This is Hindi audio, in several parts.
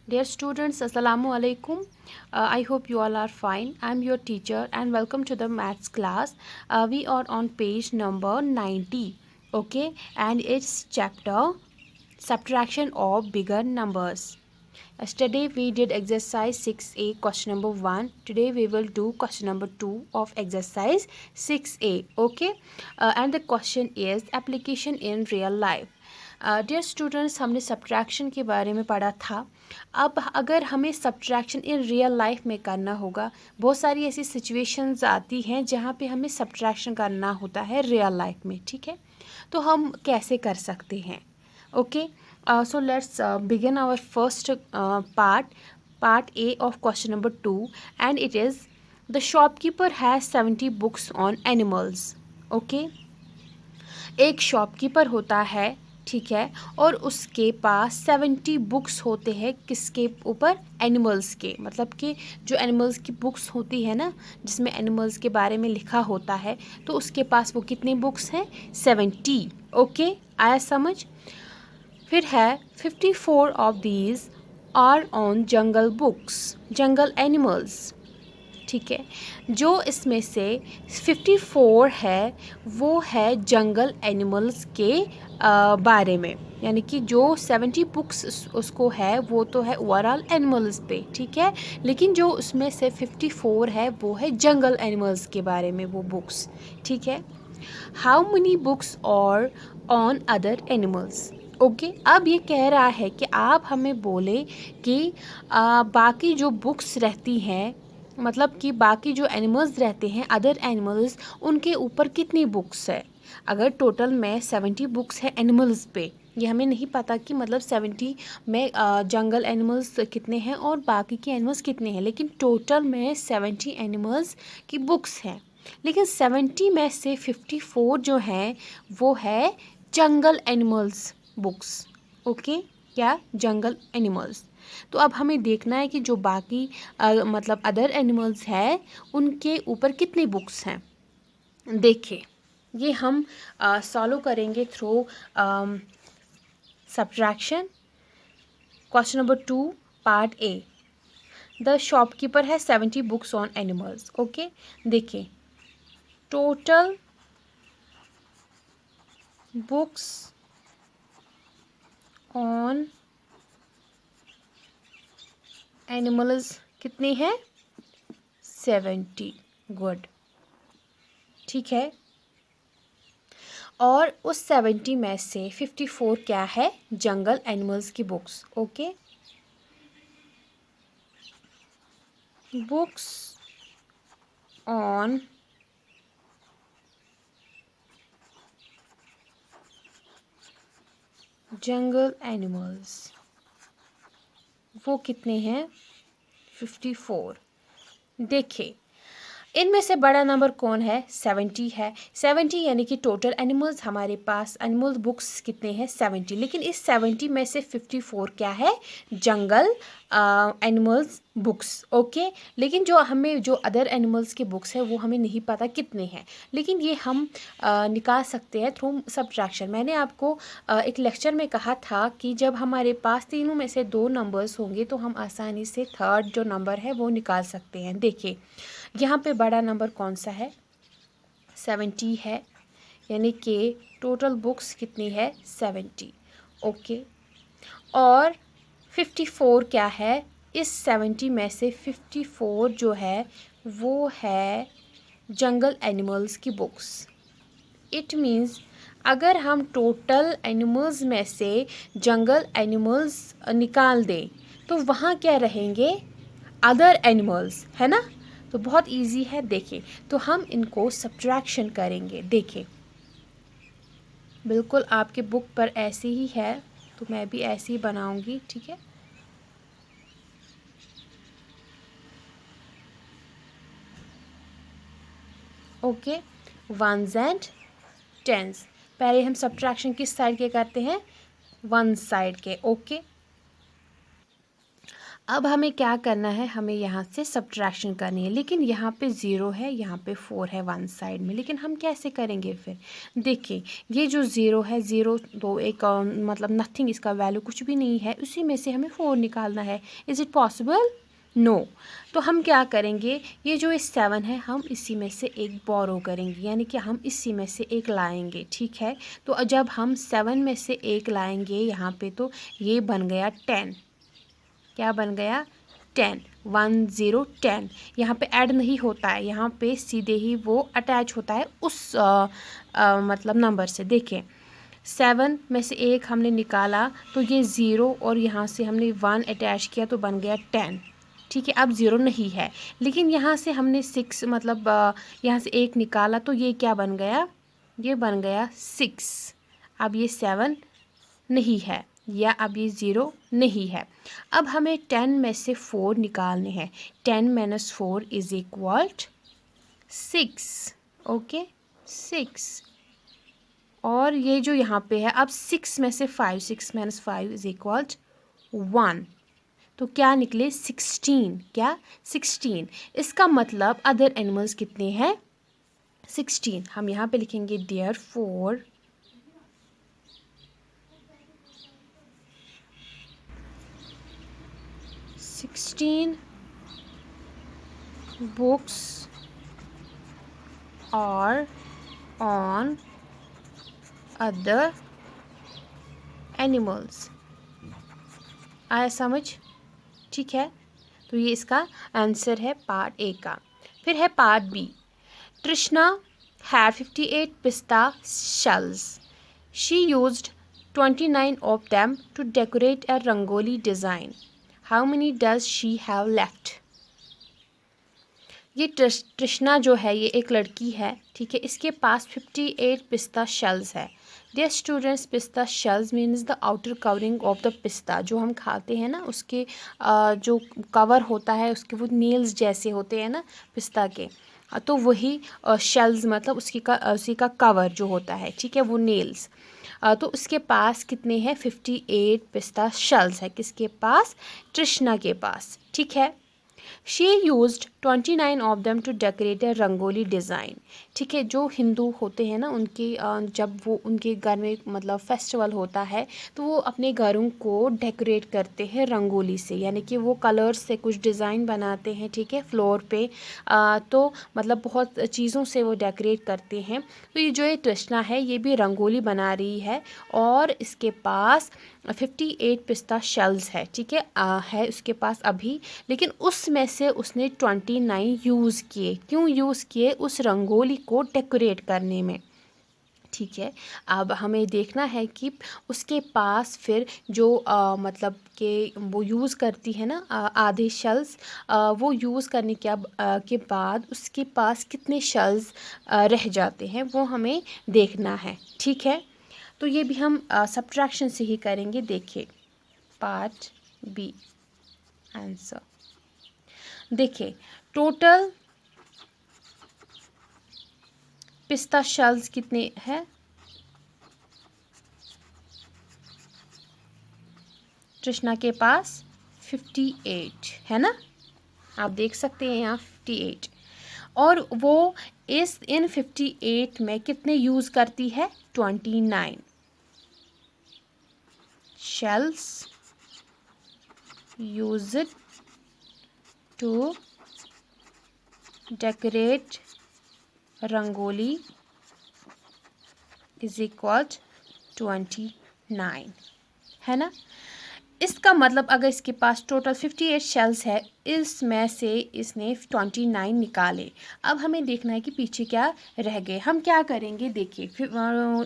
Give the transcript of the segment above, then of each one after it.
Dear students, Assalamu alaikum. I hope you all are fine. I am your teacher and welcome to the maths class. We are on page number 90. Okay, and it's chapter subtraction of bigger numbers. Yesterday we did exercise 6a question number 1. Today we will do question number 2 of exercise 6a. Okay, and the question is application in real life. Dear students, हमने सब्ट्रैक्शन के बारे में पढ़ा था. अब अगर हमें सब्ट्रैक्शन इन रियल लाइफ में करना होगा, बहुत सारी ऐसी सिचुएशंस आती हैं जहाँ पे हमें सब्ट्रैक्शन करना होता है रियल लाइफ में. ठीक है, तो हम कैसे कर सकते हैं? Okay, so let's begin our first part A of question number 2, and it is the shopkeeper has 70 books on animals. Okay, एक शॉपकीपर होता है, ठीक है, और उसके पास 70 बुक्स होते हैं. किसके ऊपर? एनिमल्स के. मतलब कि जो एनिमल्स की बुक्स होती है ना, जिसमें एनिमल्स के बारे में लिखा होता है, तो उसके पास वो कितने बुक्स हैं? 70. ओके, आया समझ? फिर है 54 of these are on jungle books, jungle animals. ठीक है, जो इसमें से 54 है वो है जंगल एनिमल्स के बारे में. यानी कि जो 70 बुक्स उसको है वो तो है ओवरऑल एनिमल्स पे. ठीक है, लेकिन जो उसमें से 54 है वो है जंगल एनिमल्स के बारे में वो बुक्स. ठीक है, हाउ मनी बुक्स और ऑन अदर एनिमल्स. ओके, अब ये कह रहा है कि आप हमें बोले कि बाकी जो बुक्स रहती हैं, मतलब कि बाकी जो एनिमल्स रहते हैं, अदर एनिमल्स, उनके ऊपर कितनी बुक्स है. अगर टोटल में 70 बुक्स है एनिमल्स पे, ये हमें नहीं पता कि मतलब 70 में जंगल एनिमल्स कितने हैं और बाकी के एनिमल्स कितने हैं, लेकिन टोटल में 70 एनिमल्स की बुक्स हैं. लेकिन 70 में से 54 जो हैं वो है जंगल एनिमल्स बुक्स. ओके, क्या? जंगल एनिमल्स. तो अब हमें देखना है कि जो बाकी मतलब अदर एनिमल्स है उनके ऊपर कितनी बुक्स हैं. देखिए, ये हम सॉल्व करेंगे through subtraction. Question number 2 part A. The shopkeeper है 70 बुक्स ऑन एनिमल्स. ओके, देखिए टोटल बुक्स ऑन एनिमल्स कितनी है? 70. गुड. ठीक है, और उस 70 में से 54 क्या है? जंगल एनिमल्स की books. Okay, books on jungle animals वो कितने हैं? 54. देखिए, इनमें से बड़ा नंबर कौन है? 70 है. 70 यानी कि टोटल एनिमल्स हमारे पास, एनिमल बुक्स कितने हैं? 70. लेकिन इस 70 में से 54 क्या है? जंगल एनिमल्स बुक्स. ओके, लेकिन जो हमें जो अदर एनिमल्स की बुक्स है वो हमें नहीं पता कितने हैं, लेकिन ये हम निकाल सकते हैं थ्रू सब्ट्रैक्शन. मैंने आपको एक लेक्चर में कहा था कि जब हमारे पास तीनों में से 2 नंबर्स होंगे तो हम आसानी से थर्ड जो नंबर है वो निकाल सकते हैं. देखिए, यहाँ पे बड़ा नंबर कौन सा है? 70 है, यानी कि टोटल बुक्स कितनी है? 70. ओके, और 54 क्या है? इस 70 में से 54 जो है वो है जंगल एनिमल्स की बुक्स. इट मीन्स अगर हम टोटल एनिमल्स में से जंगल एनिमल्स निकाल दें तो वहाँ क्या रहेंगे? अदर एनिमल्स, है ना. तो बहुत इजी है. देखिए, तो हम इनको सब्ट्रैक्शन करेंगे. देखिए, बिल्कुल आपके बुक पर ऐसे ही है, तो मैं भी ऐसे ही बनाऊंगी. ठीक है, ओके. Once and tense. पहले हम सब्ट्रैक्शन किस साइड के करते हैं? वन साइड के. ओके, अब हमें क्या करना है, हमें यहाँ से सब्ट्रैक्शन करनी है, लेकिन यहाँ पे 0 है, यहाँ पे 4 है वन साइड में, लेकिन हम कैसे करेंगे फिर? देखिए ये जो 0 है, 0 तो एक मतलब नथिंग, इसका वैल्यू कुछ भी नहीं है, उसी में से हमें 4 निकालना है। Is it possible? नो। तो हम क्या करेंगे, ये जो इस 7 है, हम इसी में से एक बोरो करेंगे, यानी कि हम इसी में से एक लाएंगे, ठीक है। तो जब हम 7 में से एक लाएंगे यहाँ पे, तो ये बन गया 10। क्या बन गया? 10। 1 0 10। यहाँ पे ऐड नहीं होता है, यहाँ पे सीधे ही वो अटैच होता है उस मतलब नंबर से। देखिए 7 में से एक हमने निकाला, तो ये 0 और यहाँ से हमने 1 अटैच किया, तो बन गया 10, ठीक है। अब 0 नहीं है, लेकिन यहाँ से हमने 6 मतलब यहाँ से एक निकाला, तो ये क्या बन गया? ये बन गया 6। अब ये 7 नहीं है, या अब ये 0 नहीं है। अब हमें 10 में से 4 निकालने हैं। 10 माइनस 4 इज इक्वल 6। ओके 6। और ये जो यहाँ पे है, अब 6 में से 5, 6 माइनस 5 इज इक्वल 1। तो क्या निकले? 16। क्या? 16। इसका मतलब अदर एनिमल्स कितने हैं? 16। हम यहाँ पे लिखेंगे there four 16 books are on other animals। आया समझ? ठीक है, तो ये इसका आंसर है पार्ट ए का। फिर है part B. Trishna had 58 pista shells. She used 29 of them to decorate a rangoli design. How many does she have left? ये तृष्णा जो है, ये एक लड़की है, ठीक है। इसके पास 58 पिस्ता शेल्स है। डियर स्टूडेंट्स, पिस्ता shells means the outer covering of the पिस्ता, जो हम खाते हैं ना, उसके जो कवर होता है, उसके वो नेल्स जैसे होते हैं ना पिस्ता के, तो वही शेल्स मतलब उसी का कवर जो होता है, ठीक है, वो नेल्स। तो उसके पास कितने हैं? 58 पिस्ता शेल्स है। किसके पास? तृष्णा के पास, ठीक है। She used 29 of them to decorate a rangoli design, ठीक है। जो हिंदू होते हैं ना, उनके जब वो उनके घर में मतलब फेस्टिवल होता है, तो वो अपने घरों को डेकोरेट करते हैं रंगोली से, यानी कि वो कलर्स से कुछ डिज़ाइन बनाते हैं, ठीक है, फ्लोर पे। तो मतलब बहुत चीज़ों से वो डेकोरेट करते हैं। तो ये जो ये तृष्णा है, ये भी रंगोली बना रही है, और इसके पास 58 पिस्ता शेल्स है, ठीक है, है उसके पास अभी। लेकिन उसमें से उसने 29 यूज़ किए। क्यों यूज़ किए? उस रंगोली को डेकोरेट करने में, ठीक है। अब हमें देखना है कि उसके पास फिर जो मतलब कि वो यूज़ करती है ना आधे शेल्स, वो यूज़ करने के बाद उसके पास कितने शेल्स रह जाते हैं, वो हमें देखना है, ठीक है। तो ये भी हम सब्ट्रैक्शन से ही करेंगे। देखिए पार्ट बी आंसर। देखिए टोटल पिस्ता शेल्स कितने हैं? तृष्णा के पास 58 है ना, आप देख सकते हैं यहाँ 58। और वो इन 58 में कितने यूज़ करती है? 29 shells used to decorate rangoli is equal 29, है ना। इसका मतलब अगर इसके पास टोटल 58 शेल्स है, इसमें से इसने 29 निकाले। अब हमें देखना है कि पीछे क्या रह गए। हम क्या करेंगे, देखिए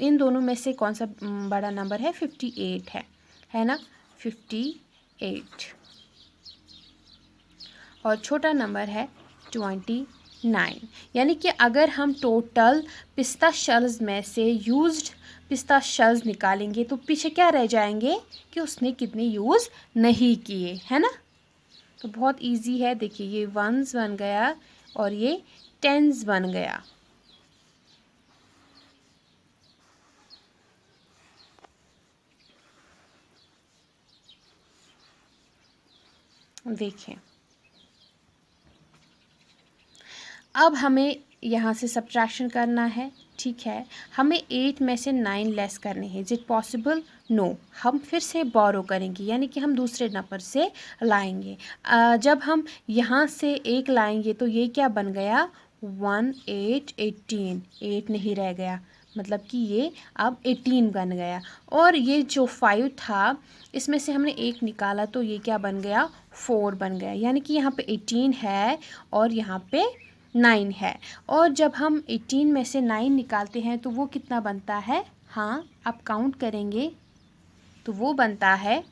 इन दोनों में से कौन सा बड़ा नंबर है? 58 है ना, 58, और छोटा नंबर है 29। यानी कि अगर हम टोटल पिस्ता शेल्स में से यूज्ड पिस्ता शेल्स निकालेंगे, तो पीछे क्या रह जाएंगे कि उसने कितने यूज़ नहीं किए, है ना। तो बहुत इजी है। देखिए ये 1s बन गया और ये 10s बन गया। देखें, अब हमें यहाँ से सब्ट्रैक्शन करना है, ठीक है। हमें 8 में से 9 लेस करने हैं। Is it possible? नो। हम फिर से बोरो करेंगे, यानी कि हम दूसरे नंबर से लाएंगे। जब हम यहाँ से 1 लाएंगे तो ये क्या बन गया? 1 8 18, 8 नहीं रह गया, मतलब कि ये अब 18 बन गया। और ये जो 5 था इसमें से हमने 1 निकाला तो ये क्या बन गया? 4 बन गया। यानी कि यहाँ पे 18 है और यहाँ पे 9 है। और जब हम 18 में से 9 निकालते हैं तो वो कितना बनता है? हाँ, आप काउंट करेंगे तो वो बनता है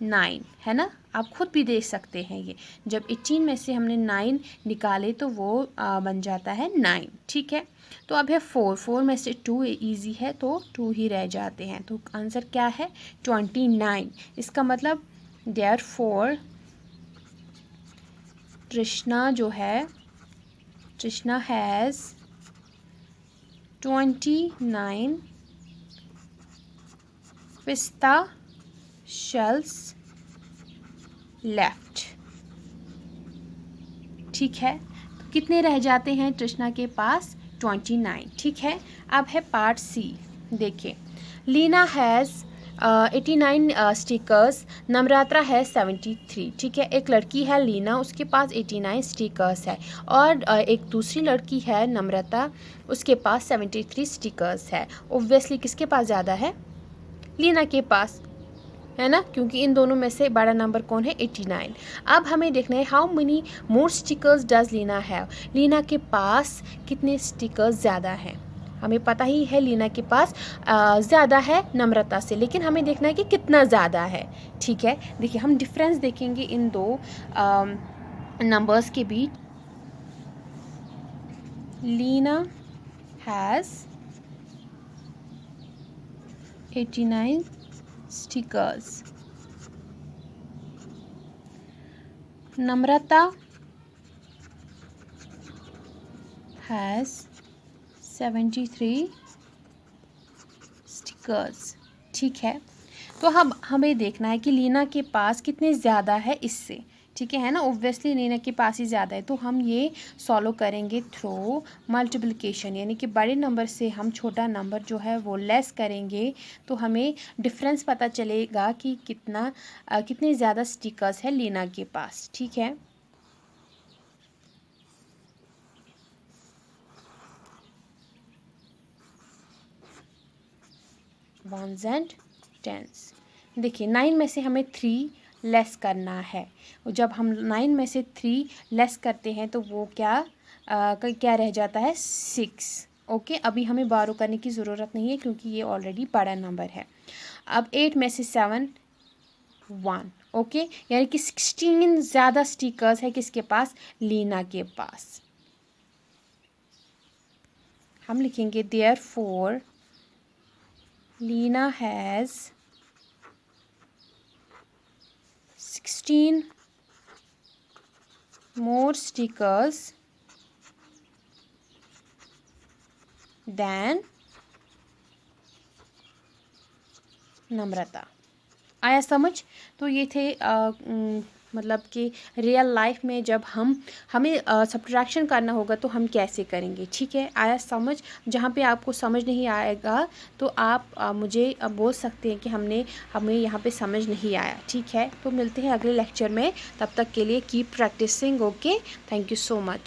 9, है ना। आप खुद भी देख सकते हैं, ये जब 18 में से हमने 9 निकाले तो वो बन जाता है 9, ठीक है। तो अब है 4 में से 2 इजी है तो 2 ही रह जाते हैं। तो आंसर क्या है? 29। इसका मतलब देयरफॉर तृष्णा जो है, Trishna has 29 pista shells left, ठीक है। तो कितने रह जाते हैं तृष्णा के पास? 29, ठीक है। अब है पार्ट सी। देखिए, लीना हैज़ 89 स्टिकर्स, नम्रता है 73, ठीक है। एक लड़की है लीना, उसके पास 89 स्टिकर्स है, और एक दूसरी लड़की है नम्रता, उसके पास 73 स्टिकर्स है। ऑब्वियसली किसके पास ज़्यादा है? लीना के पास, है ना, क्योंकि इन दोनों में से बड़ा नंबर कौन है? 89। अब हमें देखना है how many more stickers does Leena have. Leena के पास कितने स्टिकर्स ज़्यादा हैं? हमें पता ही है लीना के पास ज़्यादा है नम्रता से, लेकिन हमें देखना है कि कितना ज़्यादा है, ठीक है। देखिए, हम डिफरेंस देखेंगे इन दो नंबर्स के बीच। Leena has 89 stickers, Namrata has 73 stickers, ठीक है। तो हम हमें देखना है कि लीना के पास कितने ज़्यादा है इससे, ठीक है ना। ऑब्वियसली लीना के पास ही ज़्यादा है, तो हम ये सॉल्व करेंगे थ्रू मल्टीप्लिकेशन, यानी कि बड़े नंबर से हम छोटा नंबर जो है वो लेस करेंगे तो हमें डिफरेंस पता चलेगा कि कितने ज़्यादा स्टिकर्स है लीना के पास, ठीक है। Ones and tens. देखिए, 9 में से हमें 3 लेस करना है, और जब हम 9 में से 3 लेस करते हैं तो वो क्या रह जाता है? 6, ओके। अभी हमें बारो करने की ज़रूरत नहीं है क्योंकि ये ऑलरेडी बड़ा नंबर है। अब 8 में से 7 1, ओके, यानी कि 16 ज़्यादा स्टिकर्स है किसके पास? लीना के पास। हम लिखेंगे therefore Lena has 16 more stickers than नम्रता। आया समझ? तो ये थे मतलब कि रियल लाइफ में जब हमें सब्ट्रैक्शन करना होगा तो हम कैसे करेंगे, ठीक है। आया समझ? जहाँ पे आपको समझ नहीं आएगा तो आप मुझे बोल सकते हैं कि हमें यहाँ पे समझ नहीं आया, ठीक है। तो मिलते हैं अगले लेक्चर में, तब तक के लिए keep practicing, okay. Thank you so much.